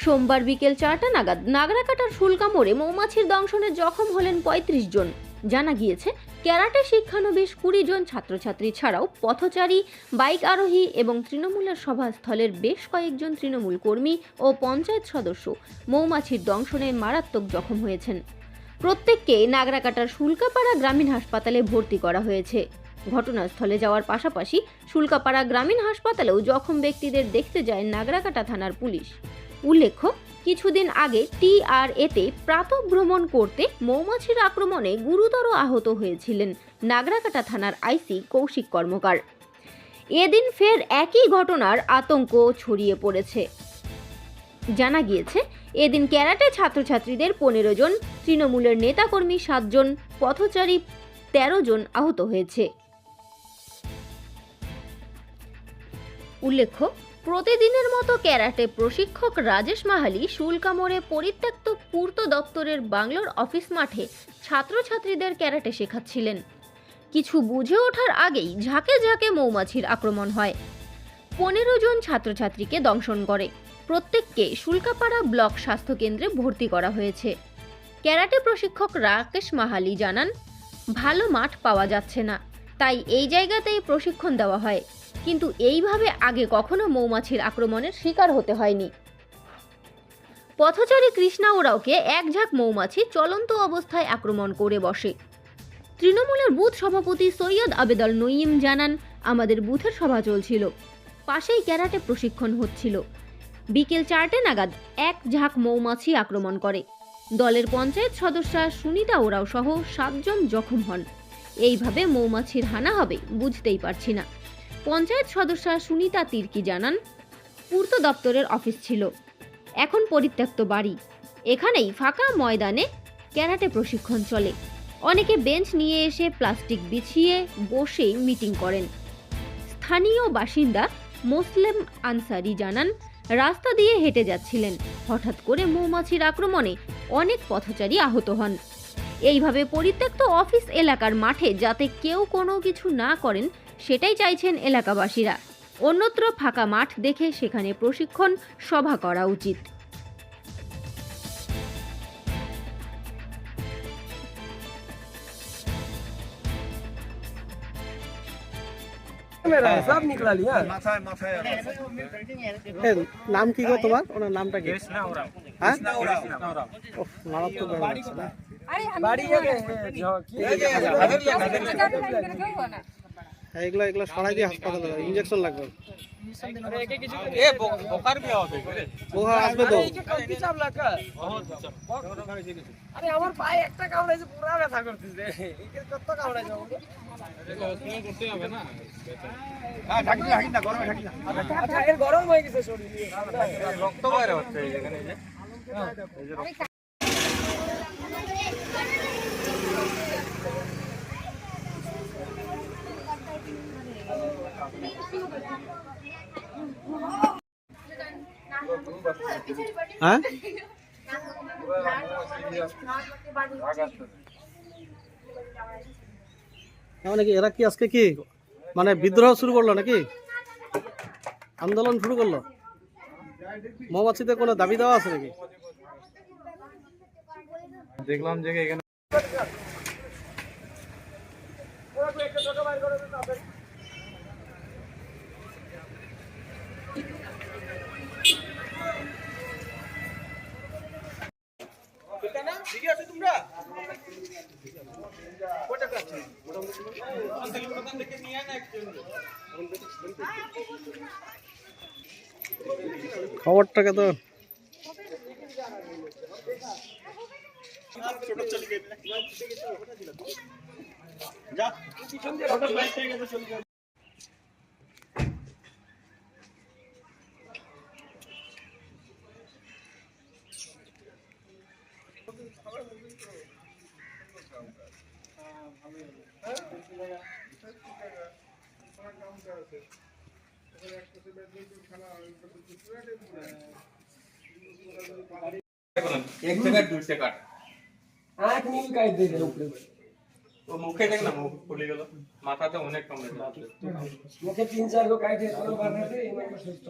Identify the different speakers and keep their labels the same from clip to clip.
Speaker 1: সোমবার বিকেল 4টা নাগাদ নাগরাকাটার ফুলকা মোড়ে মৌমাছির দংশনে জখম হলেন ৩৫ জন। জানা গিয়েছে, ক্যারাটে শিক্ষানবিশ ২০ জন ছাত্রছাত্রী ছাড়াও পথচারী, বাইক আরোহী এবং তৃণমূলের সভাস্থলের বেশ কয়েকজন তৃণমূল কর্মী ও পঞ্চায়েত সদস্য মৌমাছির দংশনে মারাত্মক জখম হয়েছেন। প্রত্যেককে নাগরাকাটার শুল্কাপাড়া গ্রামীণ হাসপাতালে ভর্তি করা হয়েছে। ঘটনাস্থলে যাওয়ার পাশাপাশি শুল্কাপাড়া গ্রামীণ হাসপাতালেও জখম ব্যক্তিদের দেখতে যায় নাগরাকাটা থানার পুলিশ। উল্লেখ্য, কিছুদিন আগে TRA-তে প্রাতঃভ্রমণ করতে মৌমাছির আক্রমণে গুরুতর আহত হয়েছিলেন নাগরাকাটা থানার আইসি কৌশিক কর্মকার। এদিন ফের একই ঘটনার আতঙ্ক ছড়িয়ে পড়েছে। জানা গিয়েছে, এদিন ক্যারাটে ছাত্রছাত্রীদের 15 জন, তৃণমূলের নেতাকর্মী 7 জন, পথচারী 13 জন আহত হয়েছে। উল্লেখ্য, প্রতিদিনের মতো ক্যারাটে প্রশিক্ষক রাজেশ মাহালি শুল্কা মোড়ে পরিত্যক্ত পূর্ত দপ্তরের বাংলোর অফিস মাঠে ছাত্রছাত্রীদের ক্যারাটে শেখাচ্ছিলেন। কিছু বুঝে ওঠার আগেই ঝাঁকে ঝাঁকে মৌমাছির আক্রমণ হয়। 15 জন ছাত্রছাত্রীকে দংশন করে। প্রত্যেককে শুল্কাপাড়া ব্লক স্বাস্থ্যকেন্দ্রে ভর্তি করা হয়েছে। ক্যারাটে প্রশিক্ষক রাকেশ মাহালি জানান, ভালো মাঠ পাওয়া যাচ্ছে না, তাই এই জায়গাতেই প্রশিক্ষণ দেওয়া হয়, কিন্তু এইভাবে আগে কখনো মৌমাছির আক্রমণের শিকার হতে হয়নি। পথচারী কৃষ্ণা ওরাওকে এক ঝাঁক মৌমাছি চলন্ত অবস্থায় আক্রমণ করে বসে। তৃণমূলের বুথ সভাপতি সৈয়দ আবেদল নঈম জানান, আমাদের বুথের সভা চলছিল, পাশেই ক্যারাটে প্রশিক্ষণ হচ্ছিল। বিকেল 4টে নাগাদ এক ঝাঁক মৌমাছি আক্রমণ করে। দলের পঞ্চায়েত সদস্যা সুনিতা ওরাও সহ 7 জন জখম হন। এইভাবে মৌমাছির হানা হবে বুঝতেই পারছি না। পঞ্চায়েত সদস্যা সুনিতা তির্কি জানান, পূর্ত দপ্তরের অফিস ছিল, এখন পরিত্যক্ত বাড়ি। এখানেই ফাঁকা ময়দানে ক্যারাটে প্রশিক্ষণ চলে। অনেকে বেঞ্চ নিয়ে এসে প্লাস্টিক বিছিয়ে বসে মিটিং করেন। স্থানীয় বাসিন্দা মোসলেম আনসারি জানান, রাস্তা দিয়ে হেঁটে যাচ্ছিলেন, হঠাৎ করে মৌমাছির আক্রমণে অনেক পথচারী আহত হন। এইভাবে পরিত্যক্ত অফিস এলাকার মাঠে যাতে কেউ কোনো কিছু না করেন সেটাই চাইছেন এলাকাবাসীরা। অন্যত্র ফাঁকা মাঠ দেখে সেখানে প্রশিক্ষণ সভা করা উচিত।
Speaker 2: सब निकला लिया।
Speaker 3: नाम की गो तुम्हार ओना नामটা কি? হ্যাঁ মারাত্মক ব্যাপার আছে না।
Speaker 2: बाड़ी
Speaker 3: এগুলা এগুলা সরাই দিয়ে হাসপাতালে ইনজেকশন লাগবে।
Speaker 2: ए बोकार भी होते रे
Speaker 3: ওহা আসবে তো।
Speaker 2: কি চাপ লাগা আরে আমার পায়ে একটা কামড়াইছে পুরো ব্যথা করতেছে এর কত কামড়াইছে তুমি করতে হবে না হ্যাঁ ঢাকি না গরমে ঢাকি না আচ্ছা এর গরম হয়ে গেছে শরীর রক্ত বাইরে হচ্ছে এখানে এই যে
Speaker 3: হ্যাঁ নাকি এরা কি আজকে কি মানে বিদ্রোহ শুরু করলো নাকি আন্দোলন শুরু করলো? মৌমাছিদের কোনো দাবি দেওয়া আছে নাকি?
Speaker 2: দেখলাম যে এখানে ঠিক আছে তোমরা কোটা কাছে দোকান থেকে নিয়ে আয় না
Speaker 3: খবরটাকে তো
Speaker 2: ছোট চলে গেছে যা পিছন দিয়ে ছোট বাইক থেকে গেছে চলে গেছে एक जगह दूसरे काट आंख नील काट दे दे ऊपर वो मुखे देख ना मुख खुले गेलो माथा तो अनेक कम है मुखे 3-4 को काटे तो बारने से इनको सुस्त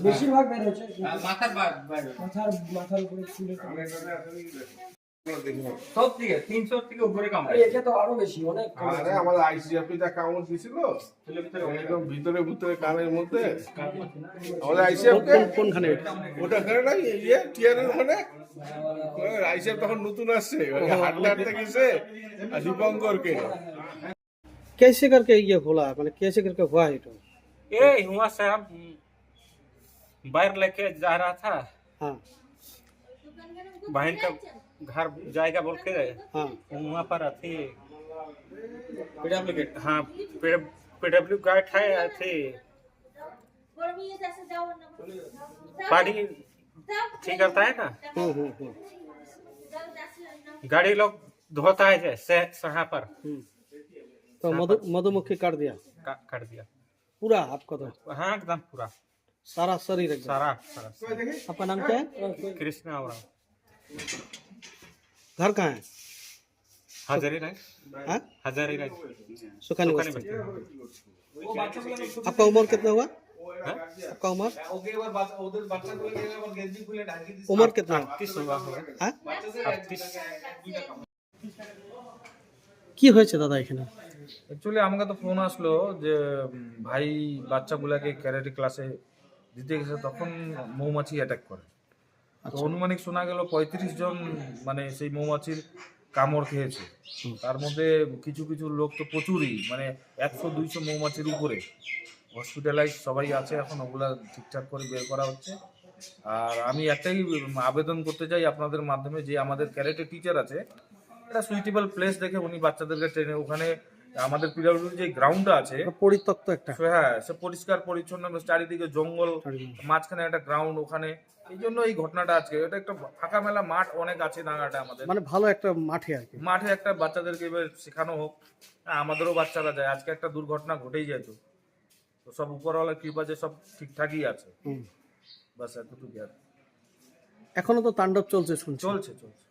Speaker 2: বেশিরভাগ বের হচ্ছে মাথার উপরে ছিল সব থেকে 300 থেকে উপরে কামড়ে এটা তো আরো বেশি অনেক
Speaker 4: আরে আমাদের আইসিএফি টা কামড় দিছিল একদম ভিতরে ভিতরে কানের মধ্যে আমাদের আইসিএফ
Speaker 3: কোনখানে?
Speaker 4: ওটা করে না ইয়ে টিয়ারের ওখানে আইসিএফ তখন নতুন আসছে হাঁটতে হাঁটতে গেছে আর দীপঙ্করকে
Speaker 3: कैसे करके ये खोला, मैंने कैसे करके हुआ है तो?
Speaker 5: ये हुआ साहब बाहर लेके जा रहा था,
Speaker 3: हाँ
Speaker 5: बहन का घर जाएगा बोल के
Speaker 3: हाँ
Speaker 5: वहाँ पर थी हाँ पीडब्ल्यू गार्ड है थी पानी ठीक करता है ना, गाड़ी लोग धोता है जैसे यहाँ पर
Speaker 3: तो मधुमक्खी काट दिया
Speaker 5: काट दिया
Speaker 3: पूरा आपका? तो
Speaker 5: हाँ एकदम पूरा
Speaker 3: सारा शरीर एकदम।
Speaker 5: सारा सारा
Speaker 3: आपका नाम क्या है?
Speaker 5: कृष्णा और
Speaker 3: घर कहाँ है?
Speaker 5: हजारी राय
Speaker 3: हाँ?
Speaker 5: हजारी राय
Speaker 3: सुखानी
Speaker 5: सुखानी
Speaker 3: बस्ती।
Speaker 5: बस्ती।
Speaker 3: आपका उम्र कितना हुआ?
Speaker 5: हाँ?
Speaker 3: आपका उम्र कितना?
Speaker 5: 38 हुआ होगा।
Speaker 3: हाँ?
Speaker 5: 38
Speaker 3: কি হয়েছে দাদা এখানে?
Speaker 6: অ্যাকচুয়ালি আমাকে তো ফোন আসলো যে ভাই বাচ্চাগুলাকে ক্যারাটে ক্লাসে দিতে গেছে, তখন মৌমাছি অ্যাটাক করে। তো অনুমানিক শোনা গেল 35 জন মানে সেই মৌমাছির কামড় খেয়েছে। তার মধ্যে কিছু কিছু লোক তো প্রচুরই, মানে 100-200 মৌমাছির উপরে হসপিটালাইজ সবাই আছে এখন, ওগুলা ঠিকঠাক করে বের করা হচ্ছে। আর আমি একটাই আবেদন করতে চাই আপনাদের মাধ্যমে, যে আমাদের ক্যারাটে টিচার আছে, একটা সুইটেবল প্লেস দেখে উনি বাচ্চাদেরকে ট্রেনে, ওখানে আমাদের পিডব্লিউ যে গ্রাউন্ডটা আছে
Speaker 3: পরিত্যক্ত একটা।
Speaker 6: হ্যাঁ সে পরিষ্কার পরিচ্ছন্ন, চারিদিকে জঙ্গল, মাঝখানে একটা গ্রাউন্ড, ওখানে এই জন্য এই ঘটনাটা আজকে। এটা একটা ফাঁকা মেলা মাঠ অনেক আছে নাগাটা আমাদের,
Speaker 3: মানে ভালো একটা মাঠে আর কি।
Speaker 6: মাঠে একটা বাচ্চাদেরকে এবার শেখানো হোক। হ্যাঁ, আমাদেরও বাচ্চারা যায়, আজকে একটা দুর্ঘটনা ঘটেই যেত, তো সব উপরওয়ালার কৃপা যে সব ঠিকঠাকই আছে, বাস এতটুকু। আর
Speaker 3: এখনো তো তাণ্ডব চলছে শুনছি।
Speaker 6: চলছে চলছে।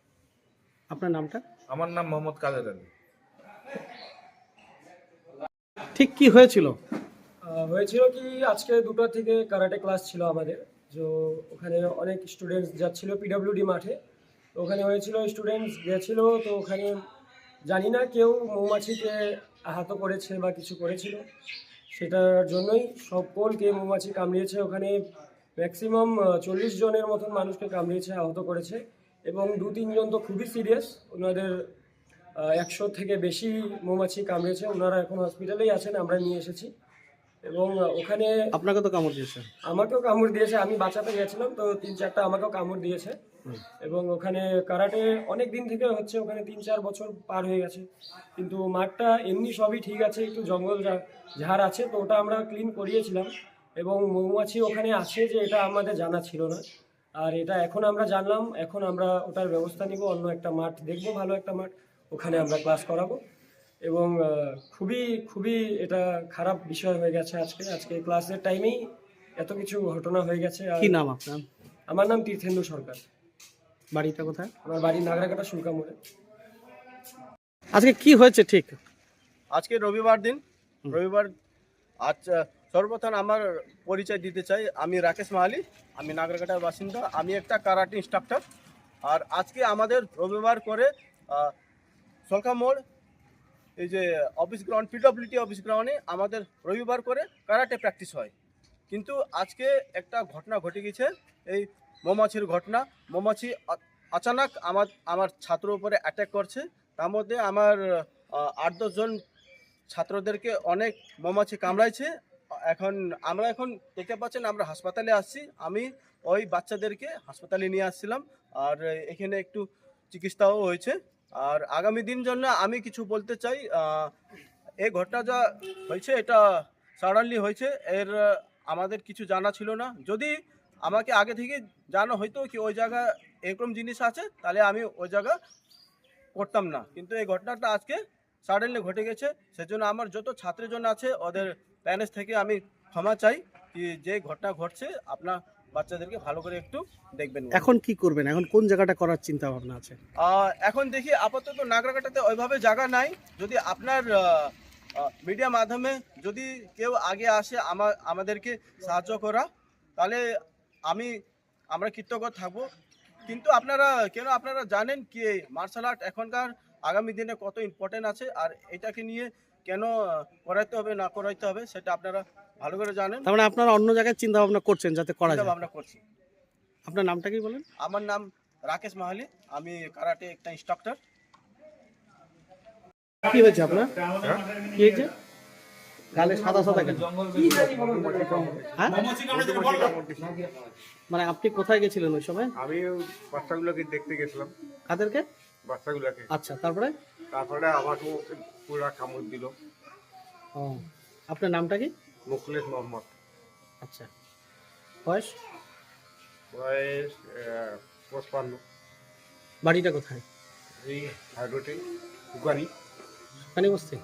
Speaker 3: আপনার নামটা?
Speaker 6: আমার নাম মোহাম্মদ কাদের আলী।
Speaker 3: ঠিক কি হয়েছিল?
Speaker 2: হয়েছিল কি, আজকে 2টা থেকে কারাটে ক্লাস ছিল আমাদের, তো ওখানে অনেক স্টুডেন্টস যাচ্ছিল পিডব্লিউডি মাঠে। তো ওখানে হয়েছিল, স্টুডেন্টস গেছিল, তো ওখানে জানি না কেউ মৌমাছিকে আহত করেছে বা কিছু করেছিল, সেটার জন্যই সকলকে মৌমাছি কামড়িয়েছে। ওখানে ম্যাক্সিমাম 40 জনের মতন মানুষকে কামড়িয়েছে, আহত করেছে, এবং 2-3 জন তো খুবই সিরিয়াস, ওনাদের 100 থেকে বেশি মৌমাছি কামড়িয়েছে। ওনারা এখন হসপিটালেই আছেন, আমরা নিয়ে এসেছি। এবং ওখানে
Speaker 3: আপনাকে তো কামড় দিয়েছে?
Speaker 2: আমাকেও কামড় দিয়েছে, আমি বাঁচাতে গেছিলাম, তো 3-4টা আমাকেও কামড় দিয়েছে। এবং ওখানে কারাটে অনেক দিন থেকে হচ্ছে, ওখানে 3-4 বছর পার হয়ে গেছে, কিন্তু মাঠটা এমনি সবই ঠিক আছে, একটু জঙ্গল ঝাড় আছে, তো ওটা আমরা ক্লিন করিয়েছিলাম। এবং মৌমাছি ওখানে আছে যে এটা আমাদের জানা ছিল না, আর এটা এখন আমরা জানলাম। এখন আমরা ওটার ব্যবস্থা নিব, অন্য একটা মাঠ দেখবো, ভালো একটা মাঠ, ওখানে আমরা ক্লাস করাবো। এবং খুবই খুবই এটা খারাপ বিষয় হয়ে গেছে আজকে ক্লাসের টাইমেই এত কিছু ঘটনা হয়ে গেছে।
Speaker 3: কি নাম আপনার?
Speaker 2: আমার নাম তীর্থেন্দু সরকার।
Speaker 3: বাড়িটা কোথায়?
Speaker 2: আমার বাড়ি নাগরাকাটা শুল্কা মোড়ে।
Speaker 3: আজকে কি হয়েছে ঠিক?
Speaker 7: আজকে রবিবার দিন, রবিবার। আচ্ছা, সর্বপ্রথম আমার পরিচয় দিতে চাই, আমি রাকেশ মাহালি, আমি নাগরাকাটার বাসিন্দা, আমি একটা কারাটে ইনস্ট্রাক্টর। আর আজকে আমাদের রবিবার করে সলকা মোড়, এই যে অফিস গ্রাউন্ড, পিডব্লিউডি অফিস গ্রাউন্ডে আমাদের রবিবার করে কারাটে প্র্যাকটিস হয়। কিন্তু আজকে একটা ঘটনা ঘটে গেছে, এই মৌমাছির ঘটনা। মৌমাছি আচানক আমার ছাত্র উপরে অ্যাটাক করছে। তার মধ্যে আমার 8-10 জন ছাত্রদেরকে অনেক মৌমাছি কামড়াইছে। আমরা এখন দেখতে পাচ্ছেন, আমরা হাসপাতালে আসছি। আমি ওই বাচ্চাদেরকে হাসপাতালে নিয়ে আসছিলাম, আর এখানে একটু চিকিৎসাও হয়েছে। আর আগামী দিন জন্য আমি কিছু বলতে চাই, এই ঘটনা যা হয়েছে এটা সাডেনলি হয়েছে, এর আমাদের কিছু জানা ছিল না। যদি আমাকে আগে থেকে জানা হয়তো কি ওই জায়গা এরকম জিনিস আছে, তাহলে আমি ওই জায়গা করতাম না। কিন্তু এই ঘটনাটা আজকে সাডেনলি ঘটে গেছে, সেজন্য আমার যত ছাত্রজন আছে ওদের প্যারেন্টস থেকে আমি ক্ষমা চাই, কি যে ঘটনা ঘটছে আপনার বাচ্চাদেরকে ভালো করে একটু দেখবেন।
Speaker 3: এখন কি করবেন? এখন কোন জায়গাটা করার চিন্তা ভাবনা আছে?
Speaker 7: এখন দেখি আপাতত নাগরাকাটাতে ওইভাবে জায়গা নাই। যদি আপনার মিডিয়া মাধ্যমে যদি কেউ আগে আসে আমাদেরকে সাহায্য করা, তাহলে আমরা কৃতজ্ঞ থাকবো। কিন্তু আপনারা জানেন কি মার্শাল আর্ট এখনকার আগামী দিনে কত ইম্পর্টেন্ট আছে, আর এটাকে নিয়ে কেন করাইতে হবে না করাইতে হবে সেটা আপনারা ভালো করে জানেন।
Speaker 3: তার মানে আপনারা অন্য জায়গায় চিন্তা ভাবনা করছেন যাতে করা যায়।
Speaker 7: আমরা করছি।
Speaker 3: আপনার নামটা কি বলেন?
Speaker 7: আমার নাম রাকেশ মাহালি, আমি কারাটে একটা ইনস্ট্রাক্টর।
Speaker 3: কি হয়েছে আপনার? কি হয়েছে? গালে সাদা সাদা কেন? হ্যাঁ? মানে আপনি কোথায় গেছিলেন ওই সময়?
Speaker 8: আমি বাচ্চাগুলোকে দেখতে গেছিলাম।
Speaker 3: কাদেরকে?
Speaker 8: বাচ্চাগুলোকে।
Speaker 3: আচ্ছা, তারপরে?
Speaker 8: তারপরে আমাকে পুরা কামড় দিল।
Speaker 3: ও, আপনার নামটা কি?
Speaker 8: মুখলেস মোহাম্মদ।
Speaker 3: আচ্ছা, বয়স?
Speaker 8: বয়স 55।
Speaker 3: বাড়িটা কোথায়?
Speaker 8: এই হাইড্রোটে উগানি।
Speaker 3: ওখানে বসছে।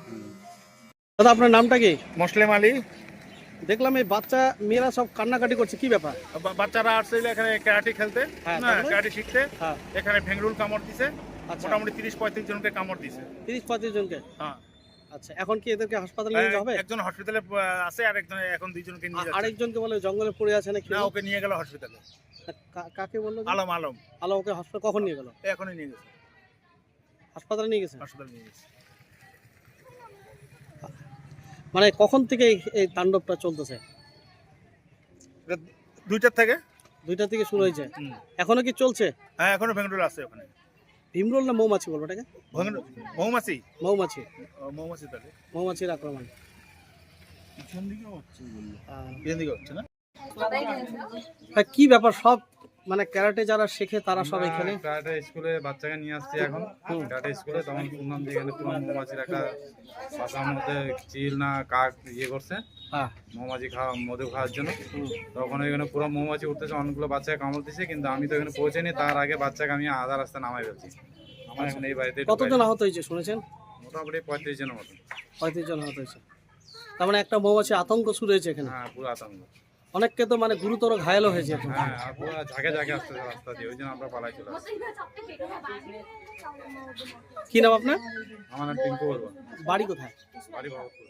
Speaker 3: দাদা, আপনার নামটা কি?
Speaker 9: মুসলিম আলী।
Speaker 3: দেখলাম এই বাচ্চা মেয়েরা সব কান্নাকাটি করছে, কি ব্যাপার?
Speaker 9: বাচ্চারা আসছিল এখানে ক্যারাটে খেলতে,
Speaker 3: হ্যাঁ,
Speaker 9: না
Speaker 3: তারপরে?
Speaker 9: ক্যারাটে শিখতে।
Speaker 3: হ্যাঁ।
Speaker 9: এখানে ভেঙ্গরুল কামড় দিছে,
Speaker 3: আচ্ছা,
Speaker 9: মোটামুটি 30-35 জনকে কামড় দিছে।
Speaker 3: 30-35 জনকে?
Speaker 9: হ্যাঁ।
Speaker 3: আচ্ছা, এখন কি এদেরকে হাসপাতালে নিয়ে যাওয়া হবে?
Speaker 9: একজন হসপিটালে আছে, আর একজন এখন 2 জনকে নিয়ে যাচ্ছে।
Speaker 3: আরেকজনকে বলে জঙ্গলে পড়ে আছে নাকি?
Speaker 9: না, ওকে নিয়ে গেল হসপিটালে।
Speaker 3: কাকে বললো?
Speaker 9: আলম আলম।
Speaker 3: আলো ওকে হাসপাতাল কখন নিয়ে গেল?
Speaker 9: এখনই নিয়ে গেছে,
Speaker 3: হাসপাতালে নিয়ে গেছে?
Speaker 9: হাসপাতালে নিয়ে গেছে।
Speaker 3: মানে কখন থেকে এই তাণ্ডবটা চলতেছে?
Speaker 9: 2টা থেকে।
Speaker 3: 2টা থেকে শুরু হয়েছে,
Speaker 9: হুম।
Speaker 3: এখনো কি চলছে?
Speaker 9: হ্যাঁ, এখনো ভেঙ্গরুল আছে ওখানে।
Speaker 3: ভীমরোল না মৌমাছি বলবো এটাকে?
Speaker 9: মৌমাছি।
Speaker 3: মৌমাছি,
Speaker 9: মৌমাছি তাহলে
Speaker 3: মৌমাছির আক্রমণ।
Speaker 9: পিছন দিকে হচ্ছে বললো।
Speaker 3: আহ,
Speaker 9: পিছন দিকে হচ্ছে না?
Speaker 3: তা কি ব্যাপার, সব মানে ক্যারাটে যারা শেখে তারা সব এখানে?
Speaker 6: ক্যারাটে স্কুলে বাচ্চাকে নিয়ে আসছি এখন। ক্যারাটে স্কুলে তখন শুনলাম যে এখানে পুরো মৌমাছির একটা বাসার মধ্যে চিল না কাক ইয়ে করছে,
Speaker 3: হ্যাঁ।
Speaker 6: মৌমাছি মধু খাওয়ার জন্য। তখন এখানে পুরো মৌমাছি উঠতেছে, অনেকগুলো বাচ্চাকে কামড় দিছে, কিন্তু আমি তো এখানে পৌঁছেনি। তার আগে বাচ্চাকে আমি আধা রাস্তা নামাই ফেলছি। আমার এখন এই বাড়িতে
Speaker 3: কতজন আহত হয়েছে শুনেছেন?
Speaker 6: মোটামুটি 35 জনের মতো।
Speaker 3: 35 জন আহত হয়েছে। তার মানে একটা মৌমাছি আতঙ্ক শুরু হয়েছে এখানে।
Speaker 6: হ্যাঁ, পুরো আতঙ্ক।
Speaker 3: অনেককে তো মানে গুরুতর ঘায়েলও হয়েছে এখন।
Speaker 6: হ্যাঁ, আর পুরো ঝাঁকে ঝাঁকে আসতেছে রাস্তা দিয়ে, ওই জন্য আমরা পালাই চলে আসছি।
Speaker 3: কি নাম আপনার?
Speaker 6: আমার নাম টিঙ্কু বলবো।
Speaker 3: বাড়ি কোথায়?
Speaker 6: বাড়ি ভগৎপুর।